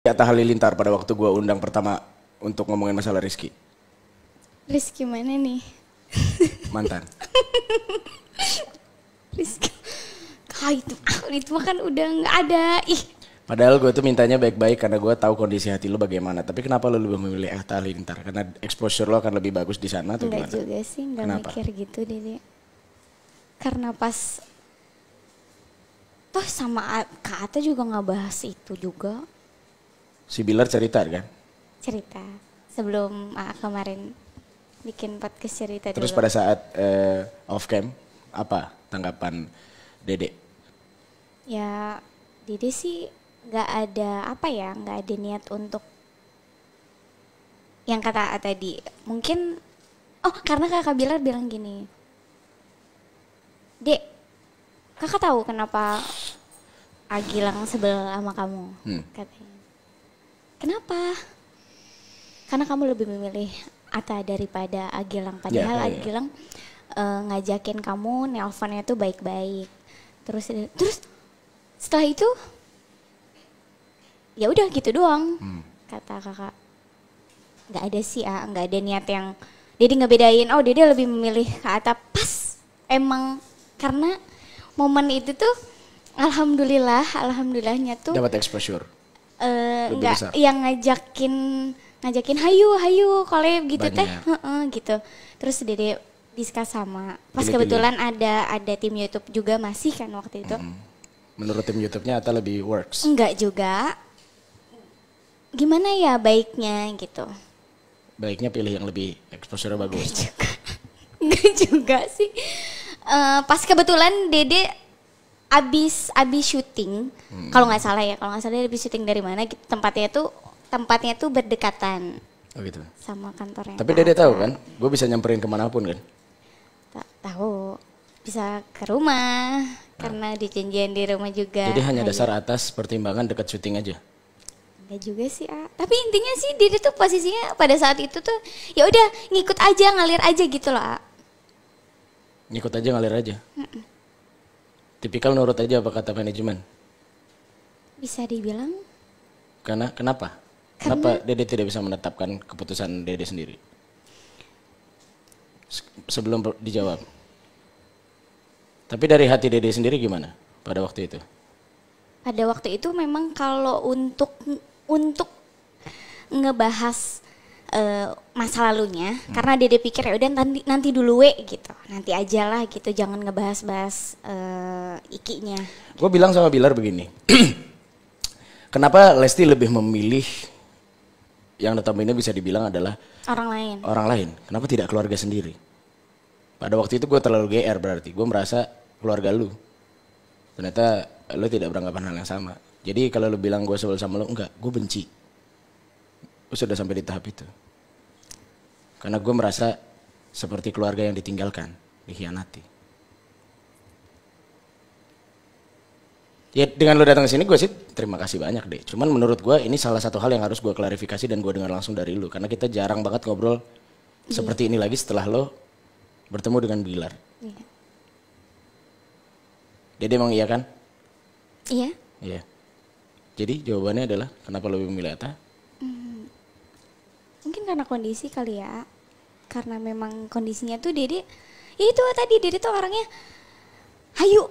Atta Halilintar pada waktu gue undang pertama untuk ngomongin masalah Rizky? Rizky mana nih? Mantan. Rizky. Itu mah kan udah nggak ada. Ih. Padahal gue tuh mintanya baik-baik karena gue tahu kondisi hati lo bagaimana. Tapi kenapa lo lebih memilih Atta Halilintar? Karena exposure lo akan lebih bagus di sana atau Enggak gimana? juga sih, nggak Kenapa? mikir gitu Dede. Karena pas toh sama Kak Ata juga nggak bahas itu juga Si Bilar cerita kan? cerita sebelum kemarin bikin podcast cerita Terus dulu. pada saat off cam, apa tanggapan Dede? Ya Dede sih nggak ada apa ya, nggak ada niat untuk yang kata tadi. Mungkin karena kakak Bilar bilang gini, Dek, kakak tahu kenapa Agilang sebel sama kamu? Katanya. Kenapa? Karena kamu lebih memilih Atta daripada Agilang. Padahal Ya. Agilang ngajakin kamu, nelponnya tuh baik-baik. Terus setelah itu ya udah gitu doang. Kata kakak. Nggak ada sih, nggak ada niat yang Dede ngebedain. Oh, Dede lebih memilih Kak Atta. Pas emang karena momen itu tuh alhamdulillahnya tuh Dapat exposure. Lebih nggak besar. yang ngajakin hayu collab gitu teh. Banyak. Gitu. Terus Dede discuss sama pas Pilih-pilih. kebetulan ada tim YouTube juga masih kan waktu itu. Menurut tim YouTube-nya Atta lebih works. Enggak juga. Gimana ya baiknya gitu. Baiknya pilih yang lebih exposure bagus. Enggak juga sih. Pas kebetulan Dede abis syuting, kalau nggak salah dia abis syuting dari mana gitu, tempatnya tuh berdekatan Oh gitu. sama kantornya. Tapi Dede tahu kan, gue bisa nyamperin kemanapun kan. Tahu bisa ke rumah karena dijanjian di rumah juga. Jadi hanya Hayu. dasar atas pertimbangan dekat syuting aja. Enggak juga sih, tapi intinya sih Dede tuh posisinya pada saat itu tuh ya udah ngikut aja, ngalir aja gitu loh. Ngikut aja ngalir aja. Tipikal nurut aja apa kata manajemen. Bisa dibilang Kenapa? Kenapa Dede tidak bisa menetapkan keputusan Dede sendiri? Sebelum dijawab. Tapi dari hati Dede sendiri gimana pada waktu itu? pada waktu itu memang kalau untuk ngebahas masa lalunya, karena Dede pikir ya udah nanti dulu gitu, nanti aja lah gitu, jangan ngebahas-bahas ikinya. Gue bilang sama Bilar begini, kenapa Lesti lebih memilih yang notabene bisa dibilang adalah Orang lain. Kenapa tidak keluarga sendiri? Pada waktu itu gue terlalu GR berarti, gue merasa keluarga lu. Ternyata lu tidak beranggapan hal yang sama. Jadi kalau lu bilang gue sebel sama lu, enggak, gue benci. Gue sudah sampai di tahap itu. Karena gue merasa seperti keluarga yang ditinggalkan, dikhianati. Ya dengan lu datang ke sini gue sih terima kasih banyak deh. Cuman menurut gue ini salah satu hal yang harus gue klarifikasi dan gue dengar langsung dari lu. Karena kita jarang banget ngobrol seperti ini lagi setelah lo bertemu dengan Bilar. Iya. Dede emang iya kan? Iya. Iya. Jadi jawabannya adalah kenapa lebih memilih Atta? Mungkin karena kondisi kali ya. Karena memang kondisinya tuh Dede, ya itu tadi Dede tuh orangnya hayu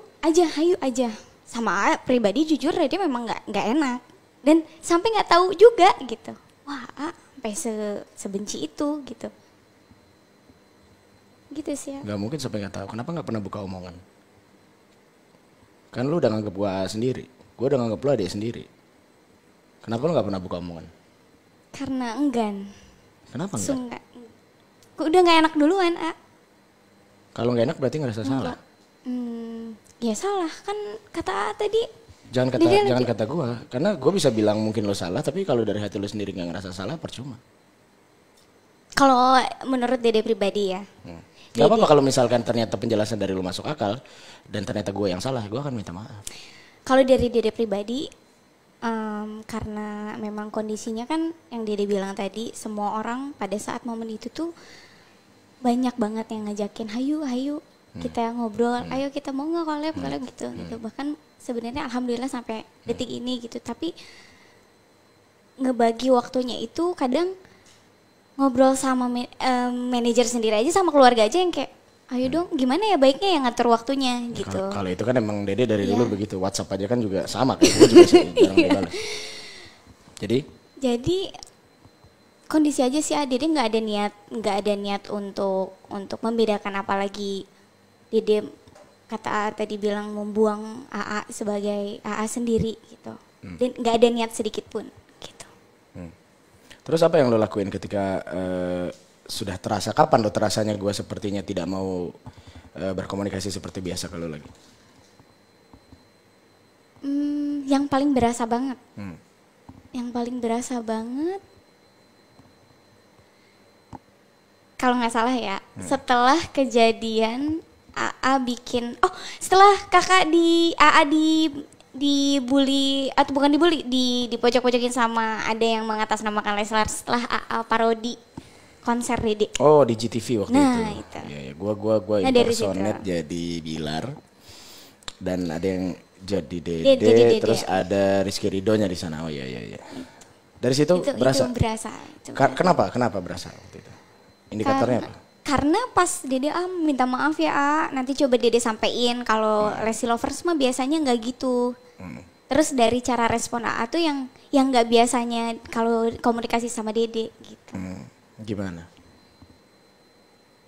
aja. Sama pribadi jujur Dede memang nggak enak. Dan sampai nggak tahu juga gitu. Wah, sampai sebenci itu gitu. Gitu sih ya. Gak mungkin sampai gak tahu. Kenapa gak pernah buka omongan? Kan lu udah nganggep gue sendiri. Gue udah nganggep lu adik sendiri. Kenapa lu gak pernah buka omongan? Karena enggan. Kenapa enggak? Enggak. Udah nggak enak duluan, Kalau gak enak berarti ngerasa salah. Ya salah kan kata tadi. Jangan kata gue. Karena gue bisa bilang mungkin lo salah. Tapi kalau dari hati lo sendiri gak ngerasa salah percuma. Kalau menurut Dede pribadi ya. Gak apa-apa kalau misalkan ternyata penjelasan dari lo masuk akal. Dan ternyata gue yang salah. Gue akan minta maaf. Kalau dari Dede pribadi, karena memang kondisinya kan yang Dede bilang tadi, semua orang pada saat momen itu tuh banyak banget yang ngajakin, hayu kita ngobrol, ayo kita mau nggak collab gitu. Bahkan sebenarnya alhamdulillah sampai detik ini gitu. Tapi ngebagi waktunya itu kadang ngobrol sama manajer sendiri aja sama keluarga aja yang kayak ayo dong gimana ya baiknya yang ngatur waktunya gitu. Kalau itu kan emang Dede dari Iya. dulu begitu. WhatsApp aja kan juga sama kayak gue juga sih jarang dibalas. Jadi kondisi aja sih Dede nggak ada niat untuk membedakan, apalagi Dede kata A tadi bilang membuang AA sebagai AA sendiri gitu. Dan nggak ada niat sedikit pun gitu. Terus apa yang lo lakuin ketika sudah terasa, kapan lo terasanya gue sepertinya tidak mau berkomunikasi seperti biasa kalau lagi? Yang paling berasa banget. Yang paling berasa banget kalau nggak salah ya, setelah kejadian AA bikin, setelah kakak AA dibully atau bukan dibully, di pojok-pojokin sama ada yang mengatasnamakan Leslar setelah AA parodi konser Dede. Oh di GTV waktu itu. Nah itu. Ya, gua impersonate jadi Bilar dan ada yang jadi Dede, terus ada Rizky Ridhonya di sana. Oh iya. Dari situ berasa. Itu berasa. Kenapa berasa waktu itu? Indikatornya apa? Karena pas Dede minta maaf ya nanti coba Dede sampein kalau Lesti Lovers mah biasanya nggak gitu. Terus dari cara respon AA tuh yang nggak biasanya kalau komunikasi sama Dede gitu. Gimana?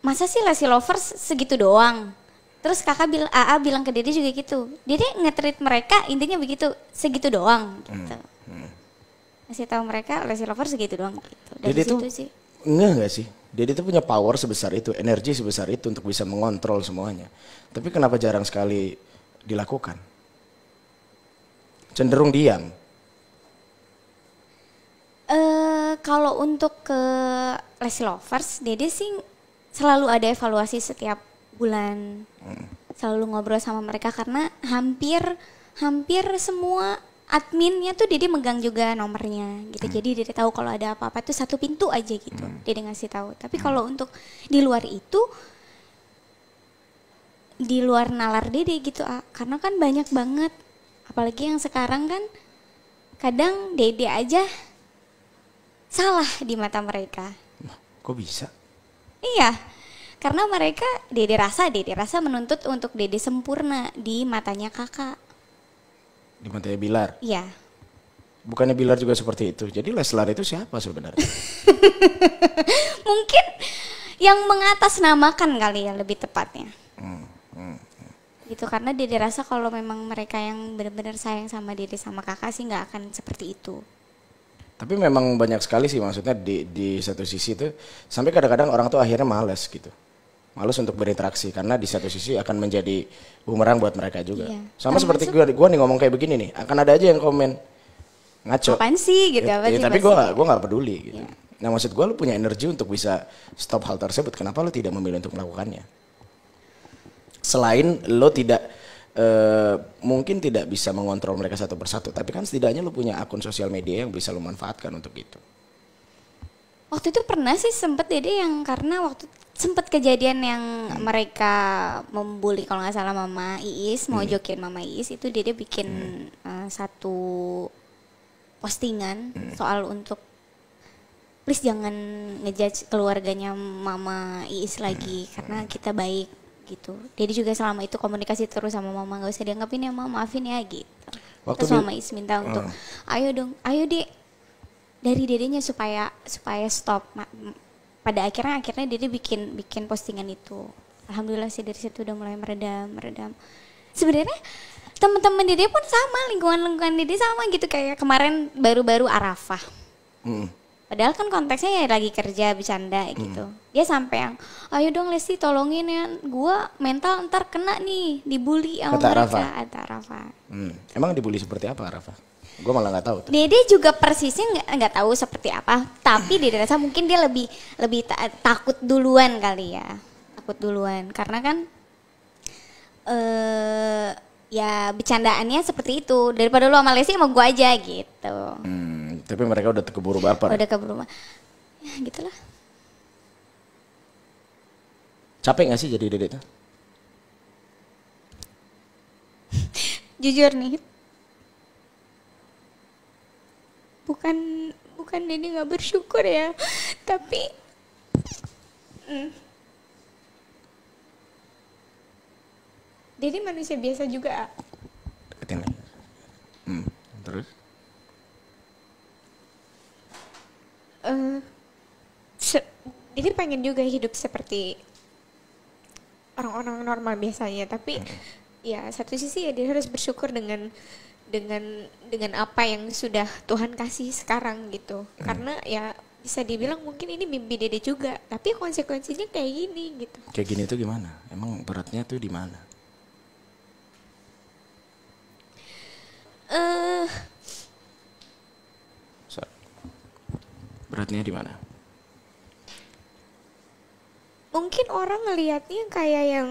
Masa sih Lesti Lovers segitu doang? Terus AA bilang ke Dede juga gitu. Dede nge-treat mereka intinya begitu, segitu doang gitu. Kasih tahu mereka Lesti Lovers segitu doang gitu. Dari Dede situ tuh sih. enggak sih? Dede tuh punya power sebesar itu, energi sebesar itu untuk bisa mengontrol semuanya. Tapi kenapa jarang sekali dilakukan? Cenderung diam. Kalau untuk ke Lesti Lovers, Dede sih selalu ada evaluasi setiap bulan. Selalu ngobrol sama mereka karena hampir semua adminnya tuh Dede megang juga nomornya gitu. Jadi Dede tahu kalau ada apa-apa tuh satu pintu aja gitu. Dede ngasih tahu. Tapi kalau untuk di luar itu, di luar nalar Dede gitu, karena kan banyak banget. Apalagi yang sekarang kan kadang Dede aja salah di mata mereka. Kok bisa? Iya, karena Dede rasa menuntut untuk Dede sempurna di matanya kakak. Di matanya Bilar? Iya. Bukannya Bilar juga seperti itu? Jadi Leslar itu siapa sebenarnya? Mungkin yang mengatasnamakan kali ya lebih tepatnya. Gitu, karena Dede rasa kalau memang mereka yang benar-benar sayang sama Dede sama kakak sih nggak akan seperti itu. Tapi memang banyak sekali sih maksudnya di satu sisi tuh sampai kadang-kadang orang tuh akhirnya malas gitu. Malas untuk berinteraksi karena di satu sisi akan menjadi bumerang buat mereka juga. Iya. Sama seperti gue nih ngomong kayak begini nih, akan ada aja yang komen ngaco. Apaan sih gitu apa sih? Tapi gue nggak peduli gitu. Yeah. Nah maksud gue lu punya energi untuk bisa stop hal tersebut. Kenapa lu tidak memilih untuk melakukannya? Selain lo tidak mungkin tidak bisa mengontrol mereka satu persatu, tapi kan setidaknya lu punya akun sosial media yang bisa lu manfaatkan untuk itu. Waktu itu pernah sih sempet Dede yang karena waktu sempet kejadian yang mereka membuli kalau nggak salah Mama Iis, mau jokin Mama Iis, itu Dede bikin satu postingan soal untuk please jangan ngejudge keluarganya Mama Iis lagi karena kita baik gitu. Dede juga selama itu komunikasi terus sama Mama, nggak usah dianggapin ya Mama, maafin ya gitu. Terus Mama Iis minta untuk ayo Dek, dari Dedenya supaya stop. Pada akhirnya Dede bikin postingan itu. Alhamdulillah sih dari situ udah mulai meredam. Sebenarnya teman-teman Dede pun sama, lingkungan Dede sama gitu, kayak kemarin baru Arafah. Padahal kan konteksnya ya lagi kerja bercanda gitu. Dia sampai yang ayo dong Lesti tolongin ya, gua mental ntar kena nih dibully sama mereka. Kata Arafah. Emang dibully seperti apa Arafah? Gue malah nggak tahu tuh. Dede juga persisnya nggak tahu seperti apa, tapi Dede rasa mungkin dia lebih takut duluan kali ya, takut duluan karena kan ya bercandaannya seperti itu, daripada lu sama Lesti sama gue aja gitu. Tapi mereka udah keburu baper. Udah keburu ya gitulah. Capek gak sih jadi Dede tuh? Jujur nih, bukan bukan Dede nggak bersyukur ya, tapi Dede manusia biasa juga. Deketin lagi. Terus? Dede pengen juga hidup seperti orang-orang normal biasanya, tapi ya satu sisi ya dia harus bersyukur dengan apa yang sudah Tuhan kasih sekarang gitu. Karena ya bisa dibilang mungkin ini mimpi Dede juga, tapi konsekuensinya kayak gini gitu. Kayak gini tuh gimana? Emang beratnya tuh di mana? Beratnya di mana? Mungkin orang ngelihatnya kayak yang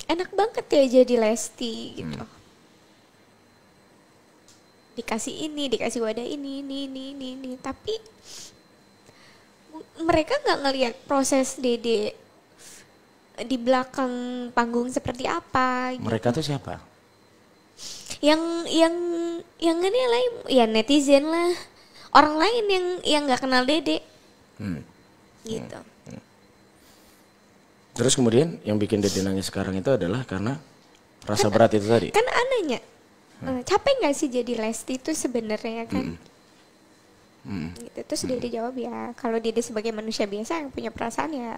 enak banget ya jadi Lesti gitu. Dikasih ini, dikasih wadah ini. Tapi mereka nggak ngelihat proses Dede di belakang panggung seperti apa. Gitu. Mereka tuh siapa? Yang ngenilai ya netizen lah, orang lain yang nggak kenal Dede. Gitu. Terus kemudian yang bikin Dede nangis sekarang itu adalah karena rasa berat itu tadi. Kan anehnya, capek nggak sih jadi Lesti itu sebenarnya kan? Gitu. Terus Dede jawab ya, kalau Dede sebagai manusia biasa yang punya perasaan ya,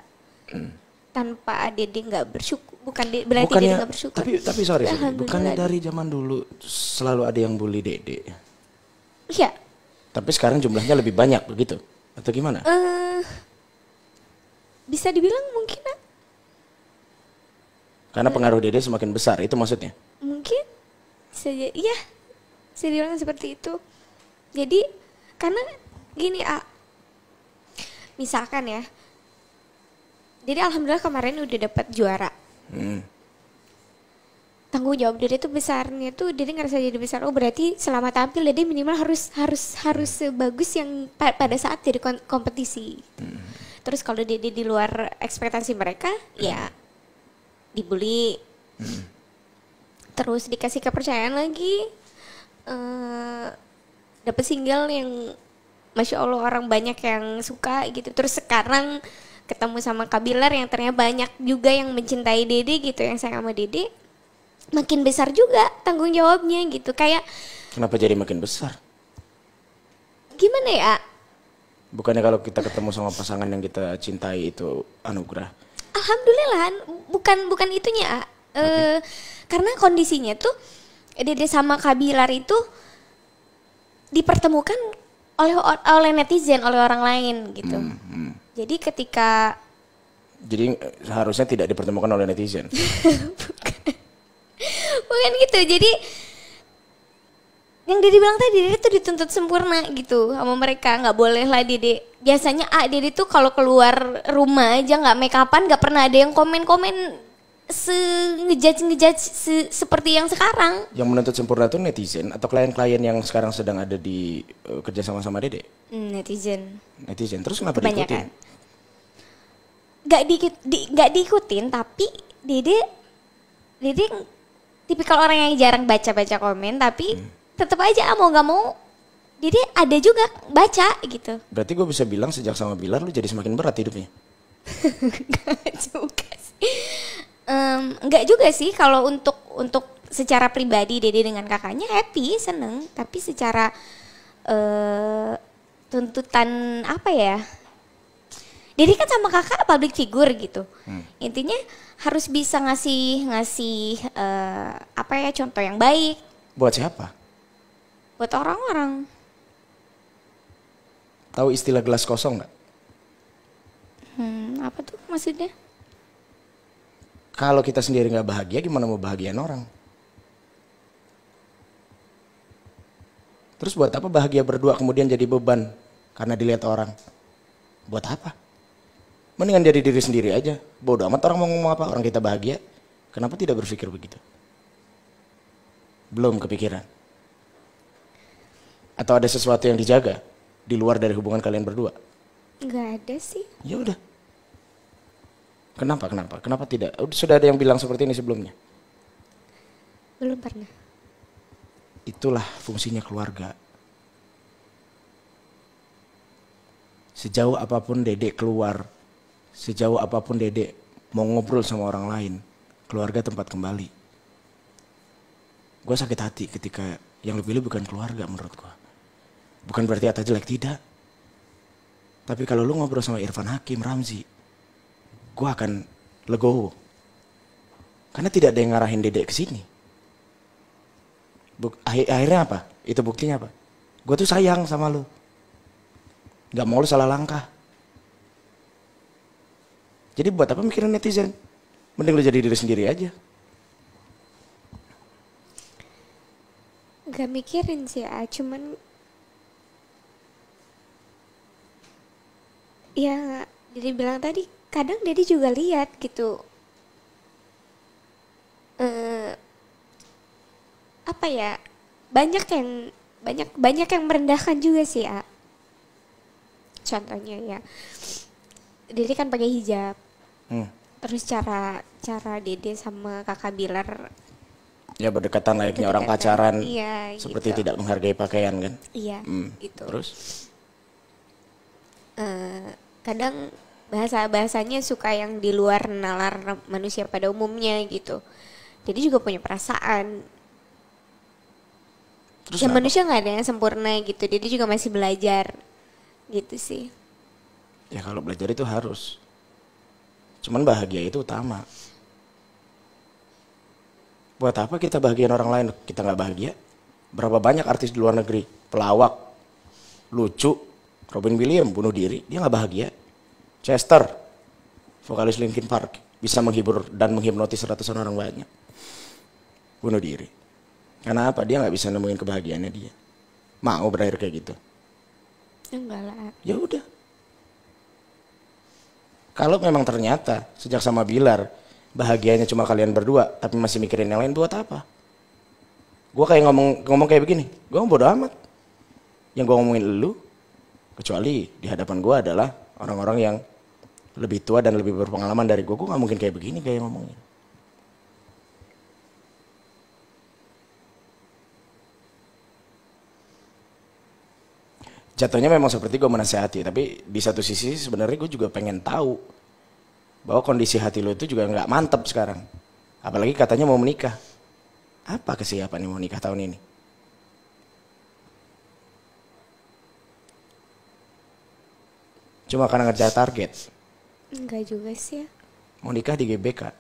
tanpa Dede nggak bersyukur, berarti Dede nggak bersyukur. Tapi sorry, bukannya dari zaman dulu selalu ada yang bully Dede? Iya. Tapi sekarang jumlahnya lebih banyak begitu? Atau gimana? Bisa dibilang mungkin Karena pengaruh Dede semakin besar, itu maksudnya? mungkin saja, iya, bisa dibilang seperti itu. Jadi karena gini misalkan ya, jadi alhamdulillah kemarin udah dapat juara. Tanggung jawab Dede tuh besarnya tuh Dede ngerasa jadi besar. Oh berarti selama tampil Dede minimal harus sebagus yang pada saat jadi kompetisi. Terus kalau Dede di luar ekspektasi mereka, ya dibully. Terus dikasih kepercayaan lagi, dapet single yang Masya Allah orang banyak yang suka gitu. Terus sekarang ketemu sama Kak Bilar yang ternyata banyak juga yang mencintai Dede gitu, yang sayang sama Dede. Makin besar juga tanggung jawabnya gitu. Kayak Kenapa jadi makin besar? gimana ya? Bukannya kalau kita ketemu sama pasangan yang kita cintai itu anugerah? Alhamdulillah, bukan itunya. Karena kondisinya tuh Dede sama Kak Bilar itu dipertemukan oleh netizen, oleh orang lain gitu. Jadi ketika harusnya tidak dipertemukan oleh netizen. bukan gitu. Jadi yang Dede bilang tadi, Dede tuh dituntut sempurna gitu sama mereka. Nggak boleh lah Dede. Biasanya Dede tuh kalau keluar rumah aja nggak make upan, nggak pernah ada yang komen-komen ngejudge seperti yang sekarang. Yang menuntut sempurna itu netizen atau klien-klien yang sekarang sedang ada di kerja sama Dede? Netizen. Netizen. Terus kenapa Kebanyakan. diikutin? Nggak diikutin, tapi Dede tipikal orang yang jarang baca komen, tapi tetap aja mau nggak mau Dede ada juga baca gitu. Berarti gue bisa bilang sejak sama Bilar lu jadi semakin berat hidupnya? Enggak juga sih, kalau untuk secara pribadi Dede dengan kakaknya happy, seneng, tapi secara tuntutan apa ya? Dede kan sama kakak public figure gitu. Intinya harus bisa ngasih apa ya, contoh yang baik. Buat siapa? Buat orang-orang. Tahu istilah gelas kosong nggak? Apa tuh maksudnya? Kalau kita sendiri nggak bahagia, gimana mau bahagiain orang? Terus buat apa bahagia berdua kemudian jadi beban karena dilihat orang? Buat apa? Mendingan jadi diri sendiri aja. Bodoh amat orang mau ngomong apa, orang kita bahagia. Kenapa tidak berpikir begitu? Belum kepikiran. Atau ada sesuatu yang dijaga di luar dari hubungan kalian berdua? Nggak ada sih. Ya udah. Kenapa? Kenapa tidak? Sudah ada yang bilang seperti ini sebelumnya? Belum pernah. Itulah fungsinya keluarga. Sejauh apapun Dedek keluar, sejauh apapun Dedek mau ngobrol sama orang lain, keluarga tempat kembali. Gue sakit hati ketika yang lu pilih bukan keluarga menurut gue. Bukan berarti Atta jelek, tidak. Tapi kalau lu ngobrol sama Irfan Hakim, Ramzi, gue akan legowo. Karena tidak ada yang ngarahin Dedek ke sini. Akhirnya apa? Itu buktinya apa? Gue tuh sayang sama lu. Gak mau lu salah langkah. Jadi buat apa mikirin netizen? Mending lu jadi diri sendiri aja. Gak mikirin sih cuman ya Dede bilang tadi, kadang Dede juga lihat gitu. Apa ya? Banyak yang merendahkan juga sih Contohnya ya, Dede kan pakai hijab. Terus cara Dede sama kakak Bilar ya berdekatan layaknya orang pacaran, iya, seperti gitu. tidak menghargai pakaian kan. Iya gitu. Terus kadang bahasanya suka yang di luar nalar manusia pada umumnya gitu. Jadi juga punya perasaan. Terus Ya apa? manusia nggak ada yang sempurna gitu. Jadi juga masih belajar gitu sih. Ya kalau belajar itu harus. Cuman bahagia itu utama. Buat apa kita bahagian orang lain, kita nggak bahagia? Berapa banyak artis di luar negeri, pelawak, lucu, Robin Williams bunuh diri, dia nggak bahagia. Chester, vokalis Linkin Park, bisa menghibur dan menghipnotis ratusan orang banyak, bunuh diri. Karena apa? Dia nggak bisa nemuin kebahagiaannya dia. Mau berakhir kayak gitu? Enggak lah. Ya udah. Kalau memang ternyata sejak sama Bilar bahagianya cuma kalian berdua, tapi masih mikirin yang lain, buat apa? Gue kayak ngomong kayak begini, gue bodo amat. Yang gue ngomongin lu, kecuali di hadapan gue adalah orang-orang yang lebih tua dan lebih berpengalaman dari gue nggak mungkin kayak begini kayak ngomongin. Jatuhnya memang seperti gue menasehati, tapi di satu sisi sebenarnya gue juga pengen tahu bahwa kondisi hati lo itu juga nggak mantep sekarang. Apalagi katanya mau menikah. Apa kesiapan yang mau nikah tahun ini? Cuma karena ngejar target. Enggak juga sih ya. Mau nikah di GBK.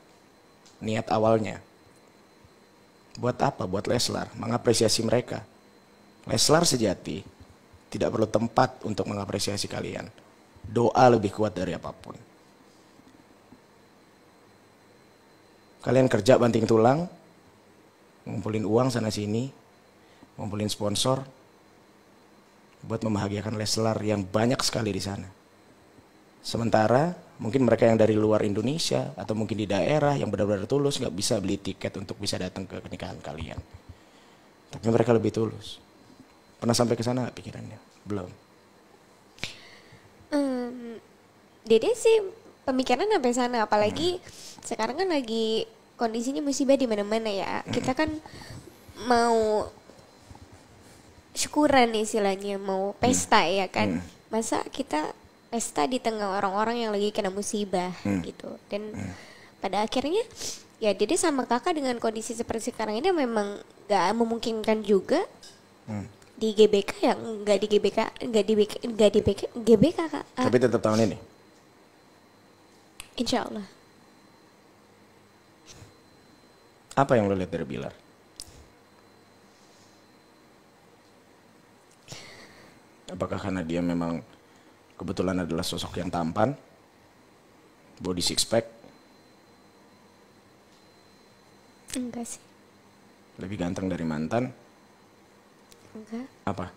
Niat awalnya. Buat apa? Buat Leslar. Mengapresiasi mereka. Leslar sejati tidak perlu tempat untuk mengapresiasi kalian. Doa lebih kuat dari apapun. Kalian kerja banting tulang, ngumpulin uang sana sini, ngumpulin sponsor, buat membahagiakan Leslar yang banyak sekali di sana. Sementara mungkin mereka yang dari luar Indonesia atau mungkin di daerah yang benar-benar tulus nggak bisa beli tiket untuk bisa datang ke pernikahan kalian. Tapi mereka lebih tulus. Pernah sampai ke sana nggak pikirannya? Belum. Dede sih pemikiran sampai sana, apalagi sekarang kan lagi kondisinya musibah di mana-mana ya. Kita kan mau syukuran istilahnya, mau pesta ya kan. Masa kita pesta di tengah orang-orang yang lagi kena musibah gitu. Dan pada akhirnya ya Dede sama kakak dengan kondisi seperti sekarang ini memang gak memungkinkan juga di GBK yang nggak di GBK kak. Tapi tetap tahun ini. Insya Allah. Apa yang lo lihat dari Bilar? Apakah karena dia memang kebetulan adalah sosok yang tampan, body six pack? Enggak sih. Lebih ganteng dari mantan? Enggak. Apa?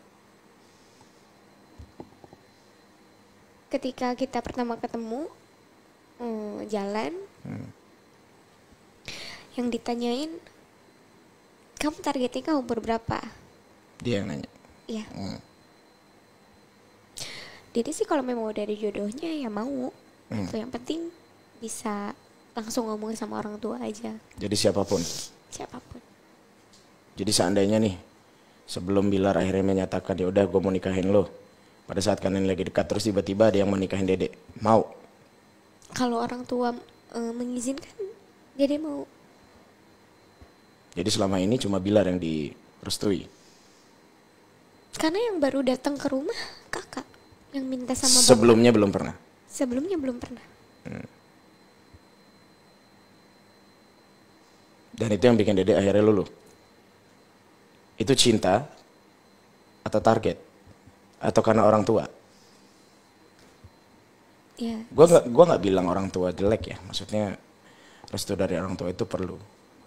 Ketika kita pertama ketemu jalan, yang ditanyain, kamu targetnya kamu umur berapa? Dia yang nanya. Iya. Jadi sih kalau memang udah ada jodohnya ya mau. Itu yang penting bisa langsung ngomong sama orang tua aja. Jadi siapapun. Siapapun. Jadi seandainya nih sebelum Bilar akhirnya menyatakan ya udah gue mau nikahin lo, Pada saat kalian lagi dekat terus tiba-tiba ada yang mau nikahin Dede, mau? Kalau orang tua mengizinkan, Dede mau. Jadi selama ini cuma Bilar yang direstui. Karena yang baru datang ke rumah kakak yang minta sama bapak. Sebelumnya belum pernah. Sebelumnya belum pernah. Dan itu yang bikin Dede akhirnya luluh. Itu cinta atau target atau karena orang tua? Ya. Gua nggak bilang orang tua jelek ya. Maksudnya restu dari orang tua itu perlu.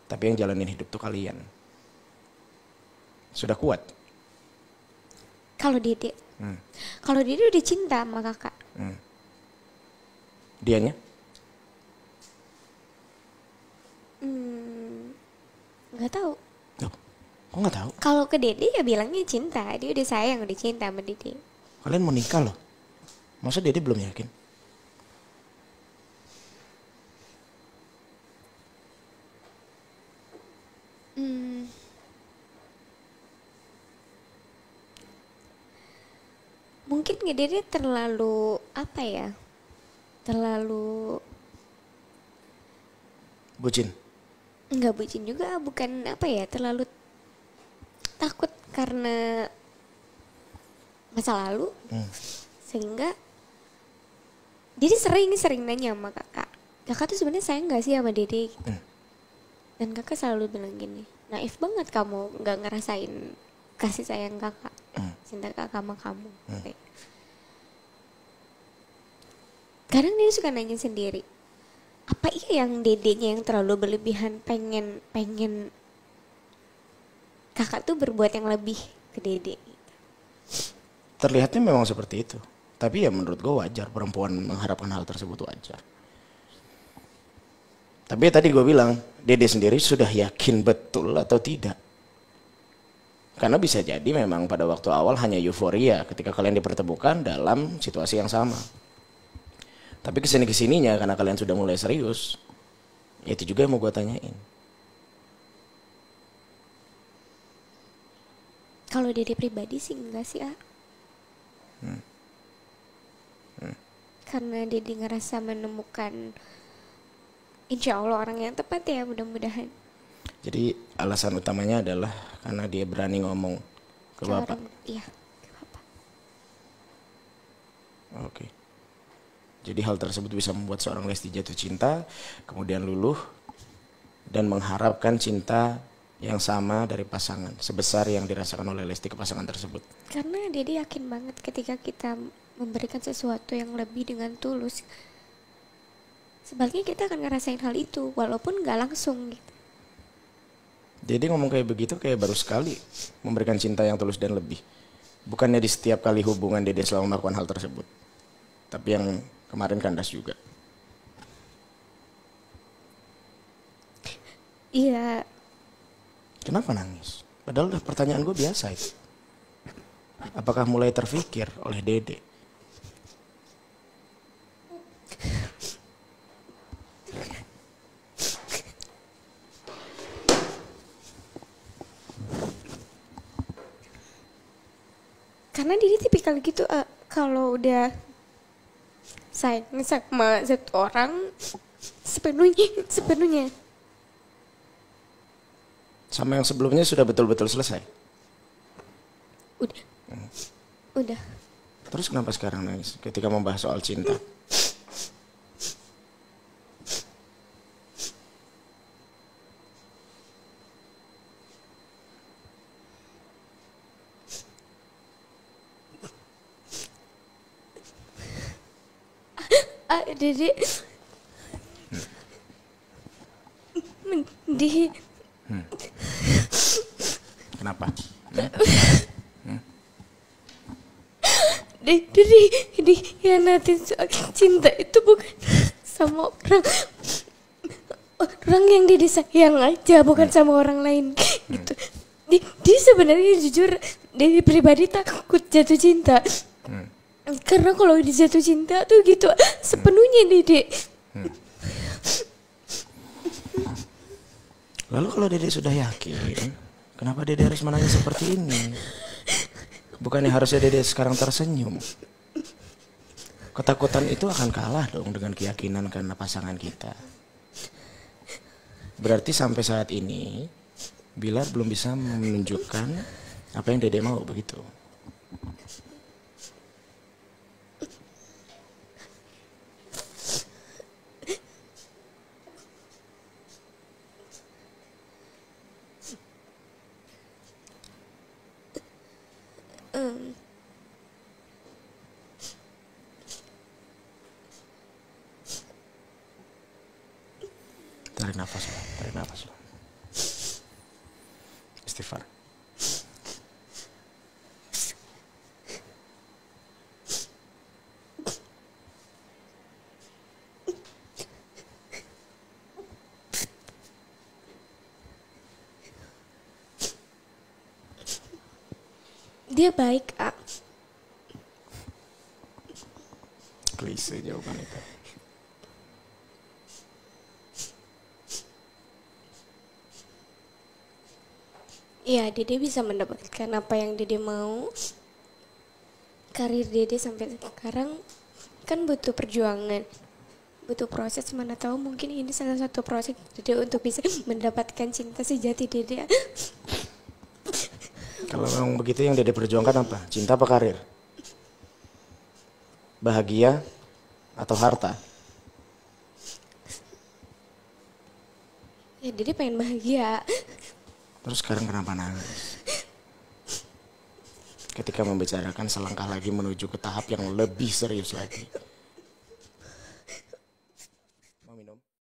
Tapi yang jalanin hidup tuh kalian. Sudah kuat. Kalau Dede, kalau Dede udah cinta sama kakak. Dianya? Nggak tahu. Loh, kok nggak tahu? Kalau ke Dede ya bilangnya cinta. Dia udah sayang, udah cinta sama Dede. Kalian mau nikah loh. Masa Dede belum yakin? Mungkin Dede terlalu apa ya? Terlalu Bucin? nggak bucin juga, bukan apa ya? Terlalu takut karena masa lalu, sehingga jadi sering nanya sama kakak. Kakak tuh sebenarnya sayang nggak sih sama Dede? Gitu. Dan kakak selalu bilang gini, naif banget kamu nggak ngerasain kasih sayang kakak, cinta kakak sama kamu. Kayak. Kadang dia suka nanya sendiri, apa iya yang Dedenya yang terlalu berlebihan pengen kakak tuh berbuat yang lebih ke Dede. Terlihatnya memang seperti itu. Tapi ya menurut gue wajar perempuan mengharapkan hal tersebut wajar. Tapi ya tadi gue bilang, Dede sendiri sudah yakin betul atau tidak? Karena bisa jadi memang pada waktu awal hanya euforia ketika kalian dipertemukan dalam situasi yang sama. Tapi kesini-kesininya karena kalian sudah mulai serius, ya itu juga yang mau gue tanyain. Kalau Dede pribadi sih enggak sih, Karena Dede ngerasa menemukan insya Allah orang yang tepat ya, mudah-mudahan. Jadi alasan utamanya adalah karena dia berani ngomong ke bapak. Iya, ke bapak. Oke. Jadi hal tersebut bisa membuat seorang Lesti jatuh cinta, kemudian luluh, dan mengharapkan cinta yang sama dari pasangan, sebesar yang dirasakan oleh Lesti ke pasangan tersebut. Karena Dede yakin banget ketika kita memberikan sesuatu yang lebih dengan tulus, sebaliknya kita akan ngerasain hal itu, walaupun gak langsung gitu. Jadi ngomong kayak begitu kayak baru sekali memberikan cinta yang tulus dan lebih. Bukannya di setiap kali hubungan Dede selalu melakukan hal tersebut. Tapi yang kemarin kandas juga. Iya. Kenapa nangis? Padahal pertanyaan gue biasa itu. Apakah mulai terfikir oleh Dede? Karena Dede tipikal gitu, kalau udah sayang sama satu orang sepenuhnya. Sama yang sebelumnya sudah betul-betul selesai? Udah. Terus kenapa sekarang nangis ketika membahas soal cinta? Dede Kenapa? Dikhianatin soal cinta itu bukan sama orang yang Dede sayang aja, bukan sama orang lain gitu. Dia sebenarnya jujur, Dede pribadi takut jatuh cinta. Karena kalau jatuh cinta tuh gitu sepenuhnya Dede. Lalu kalau Dede sudah yakin, kenapa Dede harus menangis seperti ini? Bukannya harusnya Dede sekarang tersenyum. Ketakutan itu akan kalah dong dengan keyakinan karena pasangan kita. Berarti sampai saat ini Bilar belum bisa menunjukkan apa yang Dede mau begitu. Tarik nafas lo, tarik nafas lo. Istighfar. Dia baik, A. Klise jawaban itu. Ya, Dede bisa mendapatkan apa yang Dede mau. Karir Dede sampai sekarang kan butuh perjuangan, butuh proses. Mana tahu mungkin ini salah satu proses Dede untuk bisa mendapatkan cinta sejati Dede. Kalau memang begitu yang Dede perjuangkan apa? Cinta apa karir? Bahagia atau harta? Ya, Dede pengen bahagia. Terus sekarang kenapa nangis? Ketika membicarakan selangkah lagi menuju ke tahap yang lebih serius lagi.